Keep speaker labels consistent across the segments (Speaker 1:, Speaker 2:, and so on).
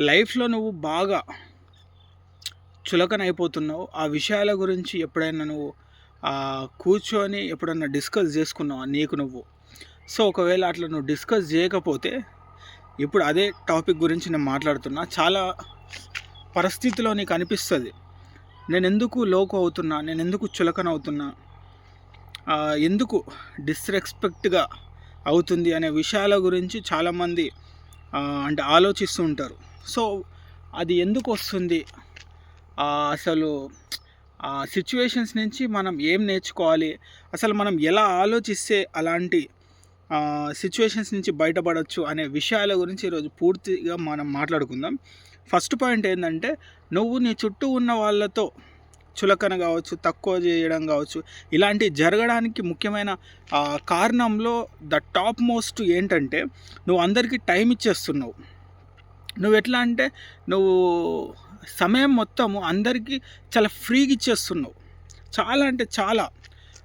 Speaker 1: లైఫ్‌లో నువ్వు బాగా చులకనైపోతున్నావు. ఆ విషయాల గురించి ఎప్పుడైనా నువ్వు కూర్చొని ఎప్పుడన్నా డిస్కస్ జేసుకున్నావా నీకు నువ్వు? సో, ఒకవేళ అట్లా నువ్వు డిస్కస్ జేయకపోతే, ఇప్పుడు అదే టాపిక్ గురించి నేను మాట్లాడుతున్నా. చాలా పరిస్థితిలో నీకు అనిపిస్తది. నేనెందుకు లోకు అవుతున్నా? నేనెందుకు చులకనవుతున్నా? ఎందుకు డిస్‌రెస్పెక్ట్‌గా అవుతుంది అనే విషయాల గురించి చాలామంది అంటే ఆలోచిస్తూ ఉంటారు. సో, అది ఎందుకొస్తుంది? అసలు ఆ సిట్యుయేషన్స్ నుంచి మనం ఏం నేర్చుకోవాలి? అసలు మనం ఎలా ఆలోచిస్తే అలాంటి సిట్యుయేషన్స్ నుంచి బయటపడొచ్చు అనే విషయాల గురించి ఈరోజు పూర్తిగా మనం మాట్లాడుకుందాం. ఫస్ట్ పాయింట్ ఏందంటే, నువ్వు నీ చుట్టూ ఉన్న వాళ్ళతో చులకన కావచ్చు, తక్కువ చేయడం కావచ్చు, ఇలాంటివి జరగడానికి ముఖ్యమైన కారణంలో ద టాప్ మోస్ట్ ఏంటంటే, నువ్వు అందరికీ టైం ఇచ్చేస్తున్నావు. నువ్వెట్లా అంటే, నువ్వు సమయం మొత్తము అందరికీ చాలా ఫ్రీగా ఇచ్చేస్తున్నావు. చాలా అంటే చాలా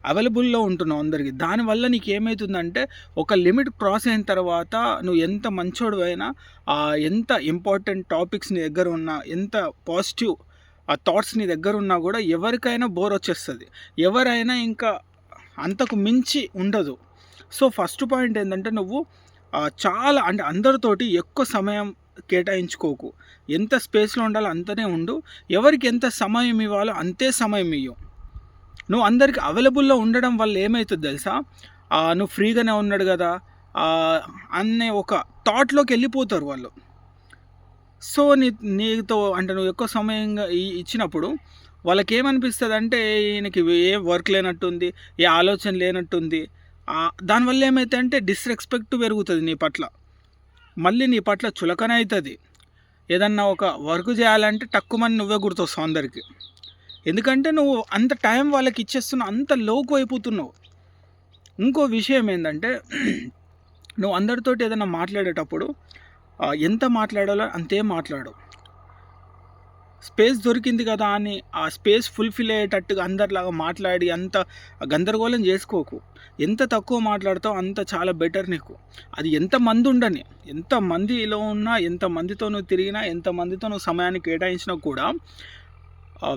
Speaker 1: అవైలబుల్‌లో ఉంటున్నావు అందరికి. దానివల్ల నీకేమైతుందంటే, ఒక లిమిట్ క్రాస్ అయిన తర్వాత నువ్వు ఎంత మంచోడివైనా, ఎంత ఇంపార్టెంట్ టాపిక్స్ నీ దగ్గర ఉన్నా, ఎంత పాజిటివ్ థాట్స్ నీ దగ్గర ఉన్నా కూడా ఎవరికైనా బోర్ వచ్చేస్తది. ఎవరైనా ఇంకా అంతకు మించి ఉండదు. సో, ఫస్ట్ పాయింట్ ఏందంటే, నువ్వు చాలా అంటే అందరితోటి ఎక్కువ సమయం కేటాయించుకోకు. ఎంత స్పేస్‌లో ఉండాలో అంతనే ఉండు. ఎవరికి ఎంత సమయం ఇవ్వాలో అంతే సమయం ఇయ్యు. నువ్వు అందరికి అవైలబుల్‌లో ఉండడం వల్ల ఏమైతది తెలుసా? నువ్వు ఫ్రీగానే ఉన్నాడు గదా! అనే ఒక థాట్‌లోకి వెళ్ళిపోతారు వాళ్ళు. సో, నీతో అంటే నువ్వు ఎక్కువ సమయంగా ఇచ్చినప్పుడు వాళ్ళకేమనిపిస్తదంటే, ఈయనకి ఏ వర్క్ లేనట్టుంది, ఏ ఆలోచన లేనట్టుంది. దానివల్ల ఏమైతదంటే డిస్‌రెస్పెక్ట్ పెరుగుతది నీ పట్ల. మళ్ళీ నీ పట్ల చులకన అయితది. ఏదన్నా ఒక వర్క్ చేయాలంటే టక్కుమని నువ్వే గుర్తొస్తావు అందరికి. ఎందుకంటే నువ్వు అంత టైం వాళ్ళకి ఇచ్చేస్తున్నావు, అంత లోకు అయిపోతున్నావు. ఇంకో విషయం ఏందంటే, నువ్వు అందరితోటి ఏదైనా మాట్లాడేటప్పుడు ఎంత మాట్లాడాలో అంతే మాట్లాడు. స్పేస్ దొరికింది కదా అని ఆ స్పేస్ ఫుల్‌ఫిల్ అయ్యేటట్టుగా అందరిలాగా మాట్లాడి అంత గందరగోళం చేసుకోకు. ఎంత తక్కువ మాట్లాడతావో అంత చాలా బెటర్ నీకు. అది ఎంతమంది ఉండని, ఎంతమందిలో ఉన్నా, ఎంతమందితో నువ్వు తిరిగినా, ఎంతమందితో నువ్వు సమయాన్ని కేటాయించినా కూడా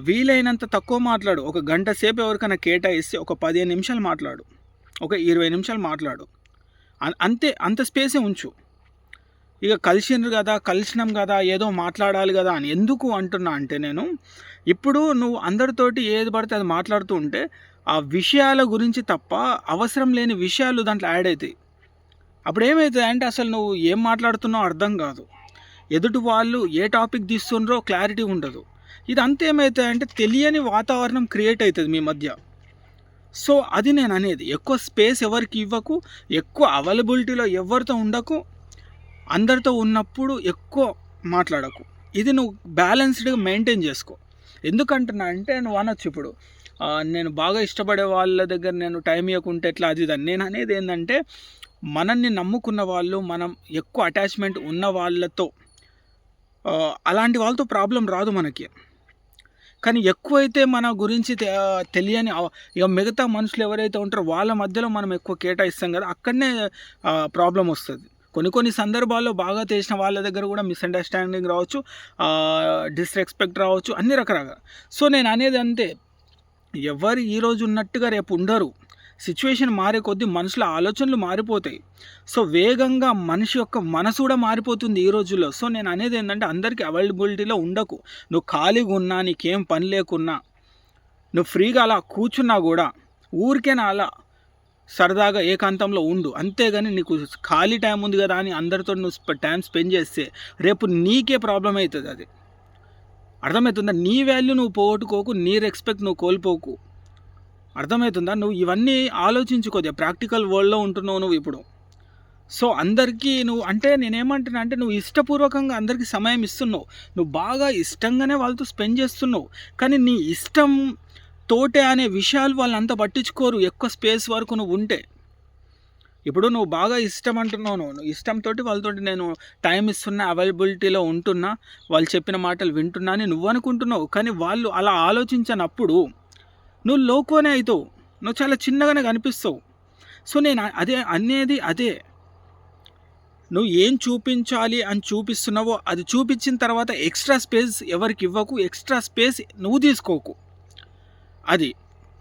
Speaker 1: వీలైనంత తక్కువ మాట్లాడు. ఒక గంట సేపు ఎవరికైనా కేటాయిస్తే ఒక 15 నిమిషాలు మాట్లాడు. ఒక 20 నిమిషాలు మాట్లాడు. అంతే, అంత స్పేసే ఉంచు. ఇక కలిసినాం కదా ఏదో మాట్లాడాలి కదా అని ఎందుకు అంటున్నా అంటే, నేను ఇప్పుడు నువ్వు అందరితోటి ఏది పడితే అది మాట్లాడుతూ ఉంటే ఆ విషయాల గురించి తప్ప అవసరం లేని విషయాలు దాంట్లో యాడ్ అవుతాయి. అప్పుడు ఏమవుతుంది అంటే, అసలు నువ్వు ఏం మాట్లాడుతున్నావో అర్థం కాదు. ఎదుటి వాళ్ళు ఏ టాపిక్ తీస్తుండ్రో క్లారిటీ ఉండదు. ఇది అంతా ఏమవుతుంది అంటే, తెలియని వాతావరణం క్రియేట్ అవుతుంది మీ మధ్య. సో, అది నేను అనేది. ఎక్కువ స్పేస్ ఎవరికి ఇవ్వకు, ఎక్కువ అవైలబిలిటీలో ఎవరితో ఉండకు, అందరితో ఉన్నప్పుడు ఎక్కువ మాట్లాడకు. ఇది నువ్వు బ్యాలెన్స్డ్‌గా మెయింటైన్ చేసుకో. ఎందుకంటున్నా అంటే, నువ్వు అనొచ్చు ఇప్పుడు, నేను బాగా ఇష్టపడే వాళ్ళ దగ్గర నేను టైం ఇవ్వకుంటే ఎట్లా, అది ఇది. నేను అనేది ఏంటంటే, మనల్ని నమ్ముకున్న వాళ్ళు, మనం ఎక్కువ అటాచ్మెంట్ ఉన్న వాళ్ళతో, అలాంటి వాళ్ళతో ప్రాబ్లం రాదు మనకి. కానీ ఎక్కువైతే మన గురించి తెలియని ఇక మిగతా మనుషులు ఎవరైతే ఉంటారో వాళ్ళ మధ్యలో మనం ఎక్కువ కేటాయిస్తాం కదా, అక్కడనే ప్రాబ్లం వస్తుంది. కొన్ని సందర్భాల్లో బాగా తెలిసిన వాళ్ళ దగ్గర కూడా మిస్అండర్స్టాండింగ్ రావచ్చు, డిస్‌రెస్పెక్ట్ రావచ్చు, అన్ని రకరకాల. సో, నేను అనేది అంతే, ఎవరు ఈరోజు ఉన్నట్టుగా రేపు ఉండరు. సిచ్యువేషన్ మారే కొద్దీ మనుషుల ఆలోచనలు మారిపోతాయి. సో, వేగంగా మనిషి యొక్క మనసు కూడా మారిపోతుంది ఈ రోజుల్లో. సో, నేను అనేది ఏంటంటే, అందరికీ అవైలబిలిటీలో ఉండకు. నువ్వు ఖాళీగా ఉన్నా, నీకేం పని లేకున్నా, నువ్వు ఫ్రీగా అలా కూర్చున్నా కూడా ఊరికేనా అలా సరదాగా ఏకాంతంలో ఉండు. అంతేగాని నీకు ఖాళీ టైం ఉంది కదా అని అందరితో నువ్వు టైం స్పెండ్ చేస్తే రేపు నీకే ప్రాబ్లం అవుతుంది. అది అర్థమవుతుందా? నీ వాల్యూ నువ్వు పోగొట్టుకోకు, నీ రెస్పెక్ట్ నువ్వు కోల్పోకు. అర్థమవుతుందా? నువ్వు ఇవన్నీ ఆలోచించుకోదే. ప్రాక్టికల్ వరల్డ్‌లో ఉంటున్నావు నువ్వు ఇప్పుడు. సో, అందరికీ నువ్వు అంటే, నేనేమంటున్నా అంటే, నువ్వు ఇష్టపూర్వకంగా అందరికీ సమయం ఇస్తున్నావు. నువ్వు బాగా ఇష్టంగానే వాళ్ళతో స్పెండ్ చేస్తున్నావు. కానీ నీ ఇష్టం తోటే అనే విషయాలు వాళ్ళంతా పట్టించుకోరు ఎక్కువ స్పేస్ వరకు నువ్వు ఉంటే. ఇప్పుడు నువ్వు బాగా ఇష్టం అంటున్నావు, నువ్వు ఇష్టంతోటి వాళ్ళతోటి నేను టైం ఇస్తున్నా, అవైలబిలిటీలో ఉంటున్నా, వాళ్ళు చెప్పిన మాటలు వింటున్నా అని నువ్వు అనుకుంటున్నావు. కానీ వాళ్ళు అలా ఆలోచించనప్పుడు నువ్వు లోకువనే అవుతావు. నువ్వు చాలా చిన్నగానే కనిపిస్తావు. సో, నేను అదే అనేది అదే. నువ్వు ఏం చూపించాలి అని చూపిస్తున్నావో అది చూపించిన తర్వాత ఎక్స్ట్రా స్పేస్ ఎవరికి ఇవ్వకు, ఎక్స్ట్రా స్పేస్ నువ్వు తీసుకోకు. అది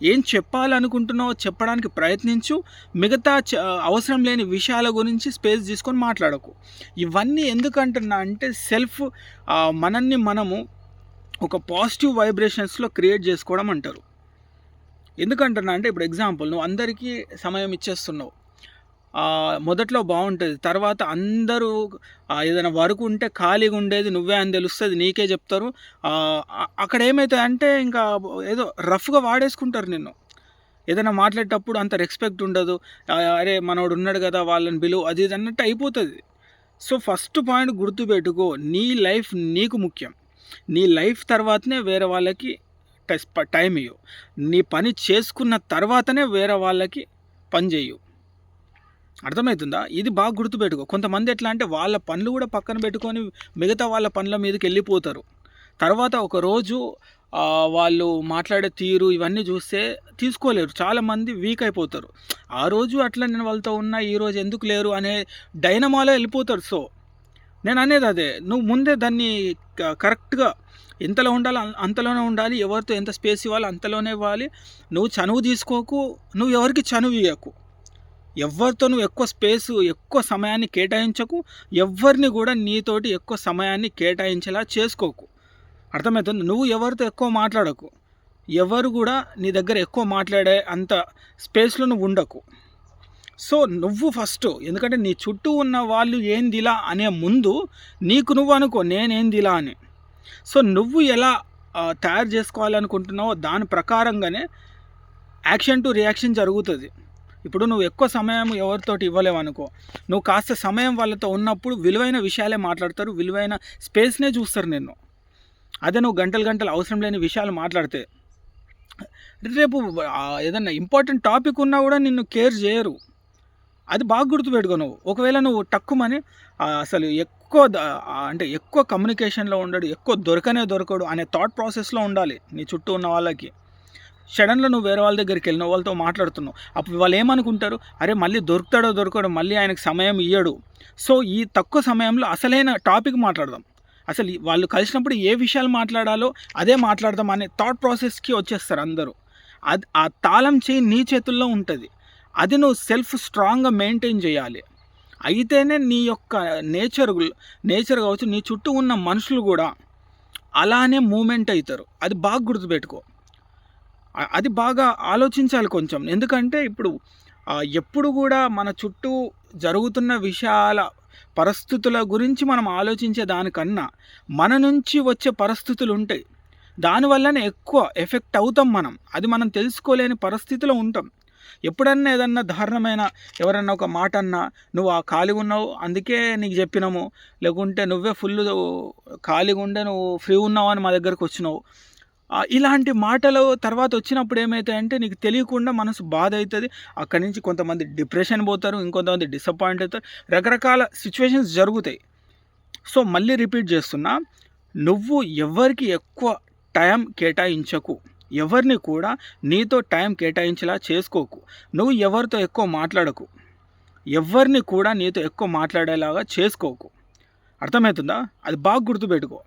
Speaker 1: ఏం చెప్పాలనుకుంటున్నావో చెప్పడానికి ప్రయత్నించు. మిగతా అవసరం లేని విషయాల గురించి స్పేస్ తీసుకొని మాట్లాడకు. ఇవన్నీ ఎందుకంటున్నా అంటే మనల్ని మనము ఒక పాజిటివ్ వైబ్రేషన్స్లో క్రియేట్ చేసుకోవడం అంటారు. ఎందుకంటున్నా అంటే ఇప్పుడు ఎగ్జాంపుల్, నువ్వు అందరికీ సమయం ఇచ్చేస్తున్నావు, మొదట్లో బాగుంటుంది, తర్వాత అందరూ ఏదైనా వర్క్ ఉంటే ఖాళీగా ఉండేది నువ్వే అని తెలుస్తుంది, నీకే చెప్తారు. అక్కడ ఏమవుతుంది అంటే ఇంకా ఏదో రఫ్గా వాడేసుకుంటారు నిన్ను. ఏదైనా మాట్లాడేటప్పుడు అంత రెస్పెక్ట్ ఉండదు. అరే మనోడు ఉన్నాడు కదా వాళ్ళని బిలువ, అది ఇది అన్నట్టు అయిపోతుంది. సో ఫస్ట్ పాయింట్ గుర్తుపెట్టుకో, నీ లైఫ్ నీకు ముఖ్యం. నీ లైఫ్ తర్వాతనే వేరే వాళ్ళకి టైం ఇవ్వు. నీ పని చేసుకున్న తర్వాతనే వేరే వాళ్ళకి పని చేయు. అర్థమవుతుందా? ఇది బాగా గుర్తుపెట్టుకో. కొంతమంది ఎట్లా అంటే వాళ్ళ పనులు కూడా పక్కన పెట్టుకొని మిగతా వాళ్ళ పనుల మీదకి వెళ్ళిపోతారు. తర్వాత ఒకరోజు వాళ్ళు మాట్లాడే తీరు ఇవన్నీ చూస్తే తీసుకోలేరు. చాలామంది వీక్ అయిపోతారు. ఆ రోజు అట్లా నేను వాళ్ళతో ఉన్నా, ఈరోజు ఎందుకు లేరు అనే డైనమాలో వెళ్ళిపోతారు. సో నేను అనేది అదే, నువ్వు ముందే దాన్ని కరెక్ట్గా ఎంతలో ఉండాలి అంతలోనే ఉండాలి. ఎవరితో ఎంత స్పేస్ ఇవ్వాలి అంతలోనే ఇవ్వాలి. నువ్వు చనువు తీసుకోకు, నువ్వు ఎవరికి చనువు ఇవ్వకు. ఎవరితో నువ్వు ఎక్కువ సమయాన్ని కేటాయించకు. ఎవరిని కూడా నీతోటి ఎక్కువ సమయాన్ని కేటాయించేలా చేసుకోకు. అర్థమవుతుంది? నువ్వు ఎవరితో ఎక్కువ మాట్లాడకు. ఎవరు కూడా నీ దగ్గర ఎక్కువ మాట్లాడే అంత స్పేస్లో నువ్వు ఉండకు. సో నువ్వు ఫస్ట్, ఎందుకంటే నీ చుట్టూ ఉన్న వాళ్ళు ఏందిలా అనే ముందు నీకు నువ్వు అనుకో నేనేందిలా అని. సో నువ్వు ఎలా తయారు చేసుకోవాలనుకుంటున్నావో దాని ప్రకారంగానే యాక్షన్ టు రియాక్షన్ జరుగుతుంది. ఇప్పుడు నువ్వు ఎక్కువ సమయం ఎవరితోటి ఇవ్వలేవు అనుకో, నువ్వు కాస్త సమయం వాళ్ళతో ఉన్నప్పుడు విలువైన విషయాలే మాట్లాడతారు, విలువైన స్పేస్నే చూస్తారు నిన్ను. అదే నువ్వు గంటలు అవసరం లేని విషయాలు మాట్లాడితే రేపు ఏదన్నా ఇంపార్టెంట్ టాపిక్ ఉన్నా కూడా నిన్ను కేర్ చేయరు. అది బాగా గుర్తుపెట్టుకో. నువ్వు ఒకవేళ నువ్వు టక్కుమని అసలు ఎక్కువ కమ్యూనికేషన్లో ఉండడు, ఎక్కువ దొరకడు అనే థాట్ ప్రాసెస్లో ఉండాలి నీ చుట్టూ ఉన్న వాళ్ళకి. సడన్గా నువ్వు వేరే వాళ్ళ దగ్గరికి వెళ్ళినావు, వాళ్ళతో మాట్లాడుతున్నావు, అప్పుడు వాళ్ళు ఏమనుకుంటారు, అరే మళ్ళీ దొరకడు, మళ్ళీ ఆయనకు సమయం ఇయ్యడు. సో ఈ తక్కువ సమయంలో అసలైన టాపిక్ మాట్లాడదాం, అసలు వాళ్ళు కలిసినప్పుడు ఏ విషయాలు మాట్లాడాలో అదే మాట్లాడదాం అనే థాట్ ప్రాసెస్కి వచ్చేస్తారు అందరూ. ఆ తాళం చేయి నీ చేతుల్లో ఉంటుంది. అది నువ్వు స్ట్రాంగ్గా మెయింటైన్ చేయాలి. అయితేనే నీ యొక్క నేచర్ కావచ్చు, నీ చుట్టూ ఉన్న మనుషులు కూడా అలానే మూమెంట్ అవుతారు. అది బాగా గుర్తుపెట్టుకో. అది బాగా ఆలోచించాలి కొంచెం. ఎందుకంటే ఇప్పుడు ఎప్పుడు కూడా మన చుట్టూ జరుగుతున్న పరిస్థితుల గురించి మనం ఆలోచించే దానికన్నా మన నుంచి వచ్చే పరిస్థితులు ఉంటాయి, దానివల్లనే ఎక్కువ ఎఫెక్ట్ అవుతాం మనం. అది మనం తెలుసుకోలేని పరిస్థితిలో ఉంటాం. ఎప్పుడన్నా ఏదన్నా దారుణమైన ఎవరన్నా ఒక మాట అన్నా, నువ్వు ఖాళీగా ఉన్నావు అందుకే నీకు చెప్పినాము, లేకుంటే నువ్వే ఫుల్ ఖాళీగా ఉండే నువ్వు ఫ్రీ ఉన్నావు అని మా దగ్గరకు వచ్చినావు, ఇలాంటి మాటలు తర్వాత వచ్చినప్పుడు ఏమవుతాయంటే నీకు తెలియకుండా మనసు బాధ అవుతుంది. అక్కడి నుంచి కొంతమంది డిప్రెషన్ పోతారు, ఇంకొంతమంది డిసప్పాయింట్ అవుతారు, రకరకాల సిచ్యువేషన్స్ జరుగుతాయి. సో మళ్ళీ రిపీట్ చేస్తున్నా, నువ్వు ఎవరికి ఎక్కువ టైం కేటాయించకు, ఎవరిని కూడా నీతో టైం కేటాయించేలా చేసుకోకు. నువ్వు ఎవరితో ఎక్కువ మాట్లాడకు, ఎవరిని కూడా నీతో ఎక్కువ మాట్లాడేలాగా చేసుకోకు. అర్థమవుతుందా? అది బాగా గుర్తుపెట్టుకో.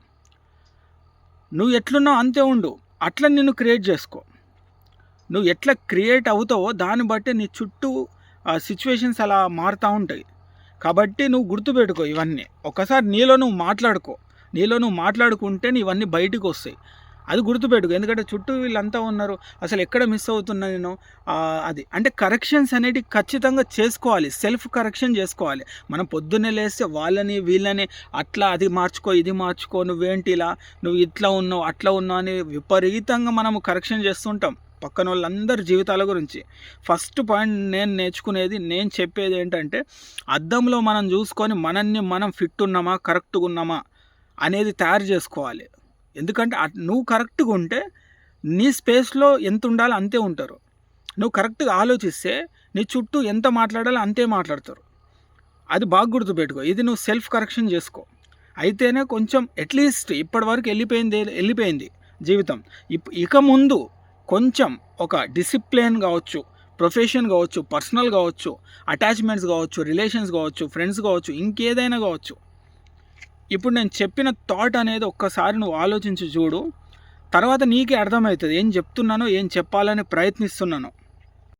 Speaker 1: నువ్వు ఎట్లున్నావు అంతే ఉండు, అట్లా నిన్ను క్రియేట్ చేసుకో. నువ్వు ఎట్లా క్రియేట్ అవుతావో దాన్ని బట్టి నీ చుట్టూ సిచ్యువేషన్స్ అలా మారుతూ ఉంటాయి. కాబట్టి నువ్వు గుర్తుపెట్టుకో ఇవన్నీ. ఒకసారి నీలో నువ్వు మాట్లాడుకుంటే ఇవన్నీ బయటకు వస్తాయి. అది గుర్తుపెట్టుకో. ఎందుకంటే చుట్టూ వీళ్ళంతా ఉన్నారు, అసలు ఎక్కడ మిస్ అవుతున్నా నేను, అది అంటే కరెక్షన్స్ అనేవి ఖచ్చితంగా చేసుకోవాలి, సెల్ఫ్ కరెక్షన్ చేసుకోవాలి. మనం పొద్దున్నే లేస్తే వాళ్ళని వీళ్ళని అట్లా అది మార్చుకో ఇది మార్చుకో, నువ్వేంటి ఇలా, నువ్వు ఇట్లా ఉన్నావు అట్లా ఉన్నావు అని విపరీతంగా మనము కరెక్షన్ చేస్తుంటాం పక్కన వాళ్ళందరి జీవితాల గురించి. ఫస్ట్ పాయింట్ నేను చెప్పేది ఏంటంటే, అద్దంలో మనం చూసుకొని మనల్ని మనం ఫిట్ ఉన్నామా కరెక్ట్గా ఉన్నామా అనేది తయారు చేసుకోవాలి. ఎందుకంటే నువ్వు కరెక్ట్గా ఉంటే నీ స్పేస్లో ఎంత ఉండాలో అంతే ఉంటారు. నువ్వు కరెక్ట్గా ఆలోచిస్తే నీ చుట్టూ ఎంత మాట్లాడాలో అంతే మాట్లాడతారు. అది బాగా గుర్తుపెట్టుకో. ఇది నువ్వు సెల్ఫ్ కరెక్షన్ చేసుకో. అయితేనే కొంచెం అట్లీస్ట్ ఇప్పటివరకు వెళ్ళిపోయింది జీవితం. ఇక ముందు కొంచెం ఒక డిసిప్లిన్ కావచ్చు, ప్రొఫెషన్ కావచ్చు, పర్సనల్ కావచ్చు, అటాచ్మెంట్స్ కావచ్చు, రిలేషన్స్ కావచ్చు, ఫ్రెండ్స్ కావచ్చు, ఇంకేదైనా కావచ్చు. ఇప్పుడు నేను చెప్పిన థాట్ అనేది ఒక్కసారి నువ్వు ఆలోచించి చూడు. తర్వాత నీకే అర్థమవుతుంది ఏం చెప్తున్నానో, ఏం చెప్పాలని ప్రయత్నిస్తున్నానో.